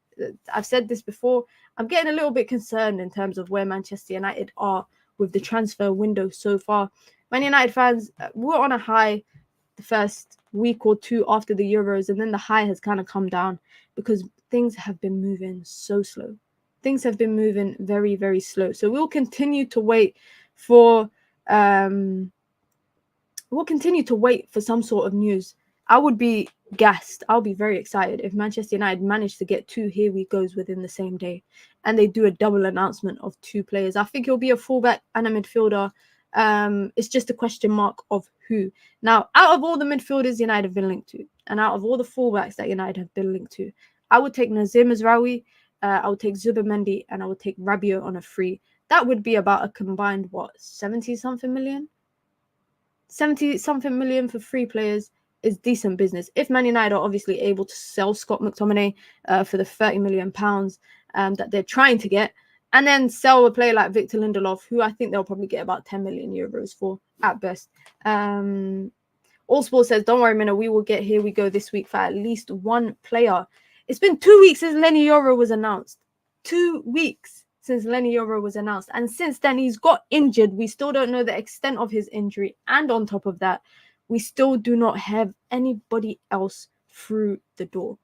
I've said this before. I'm getting a little bit concerned in terms of where Manchester United are with the transfer window so far. Man United fans were on a high the first week or two after the Euros, and then the high has kind of come down because things have been moving so slow. Things have been moving very, very slow. So we'll continue to wait for some sort of news. I would be gassed. I'll be very excited if Manchester United manage to get 2 here we goes within the same day and they do a double announcement of 2 players. I think it'll be a fullback and a midfielder. It's just a question mark of who. Now, out of all the midfielders United have been linked to, and out of all the fullbacks that United have been linked to, I would take Nazir Mazraoui, I would take Zubimendi, and I would take Rabiot on a free. That would be about a combined, 70-something million? 70-something million for 3 players is decent business. If Man United are obviously able to sell Scott McTominay for the £30 million that they're trying to get, and then sell a player like Victor Lindelof, who I think they'll probably get about 10 million euros for at best. All Sports says, don't worry, Minna, we will get here we go this week for at least 1 player. It's been 2 weeks since Leny Yoro was announced. 2 weeks since Leny Yoro was announced. And since then, he's got injured. We still don't know the extent of his injury. And on top of that, we still do not have anybody else through the door.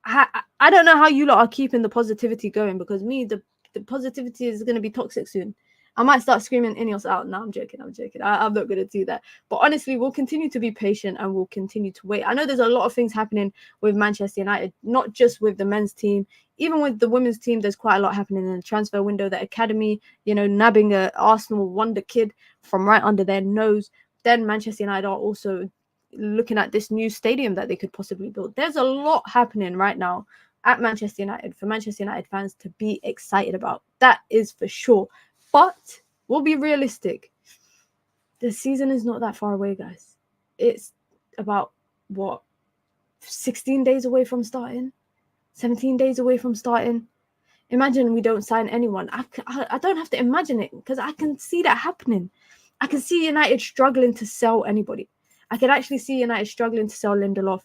I don't know how you lot are keeping the positivity going, because me, the positivity is going to be toxic soon. I might start screaming Ineos out. No, I'm joking. I'm not going to do that. But honestly, we'll continue to be patient and we'll continue to wait. I know there's a lot of things happening with Manchester United, not just with the men's team. Even with the women's team, there's quite a lot happening in the transfer window. The academy, nabbing a Arsenal wonder kid from right under their nose. Then Manchester United are also looking at this new stadium that they could possibly build. There's a lot happening right now at Manchester United for Manchester United fans to be excited about. That is for sure. But we'll be realistic. The season is not that far away, guys. It's about, 16 days away from starting? 17 days away from starting? Imagine we don't sign anyone. I don't have to imagine it, because I can see that happening. I can see United struggling to sell anybody. I can actually see United struggling to sell Lindelof,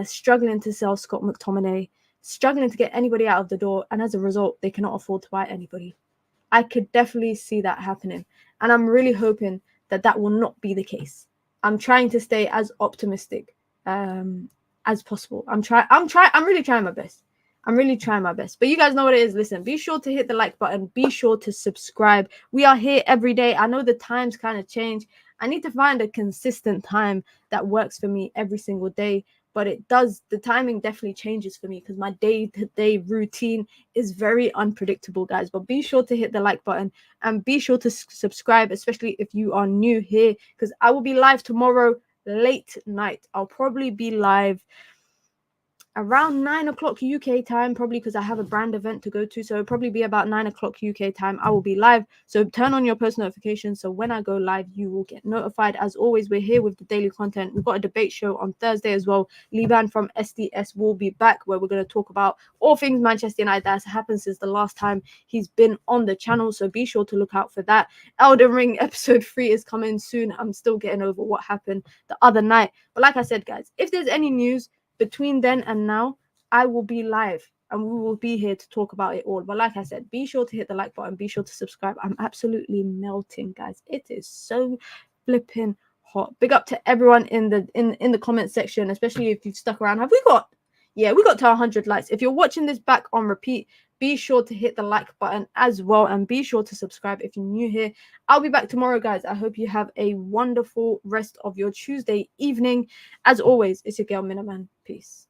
struggling to sell Scott McTominay, struggling to get anybody out of the door. And as a result, they cannot afford to buy anybody. I could definitely see that happening. And I'm really hoping that will not be the case. I'm trying to stay as optimistic as possible. I'm really trying my best. I'm really trying my best. But you guys know what it is. Listen, be sure to hit the like button. Be sure to subscribe. We are here every day. I know the times kind of change. I need to find a consistent time that works for me every single day. But it does. The timing definitely changes for me because my day-to-day routine is very unpredictable, guys. But be sure to hit the like button and be sure to subscribe, especially if you are new here, because I will be live tomorrow late night. I'll probably be live around 9 o'clock UK time, probably because I have a brand event to go to. So it'll probably be about 9 o'clock UK time. I will be live. So turn on your post notifications. So when I go live, you will get notified. As always, we're here with the daily content. We've got a debate show on Thursday as well. Liban from SDS will be back, where we're going to talk about all things Manchester United that's happened since the last time he's been on the channel. So be sure to look out for that. Elden Ring episode 3 is coming soon. I'm still getting over what happened the other night. But like I said, guys, if there's any news between then and now, I will be live and we will be here to talk about it all. But like I said, be sure to hit the like button. Be sure to subscribe. I'm absolutely melting, guys. It is so flipping hot. Big up to everyone in the comment section, especially if you've stuck around. yeah, we got to 100 likes. If you're watching this back on repeat, be sure to hit the like button as well, and be sure to subscribe if you're new here. I'll be back tomorrow, guys. I hope you have a wonderful rest of your Tuesday evening. As always, it's your girl Minaman. Peace.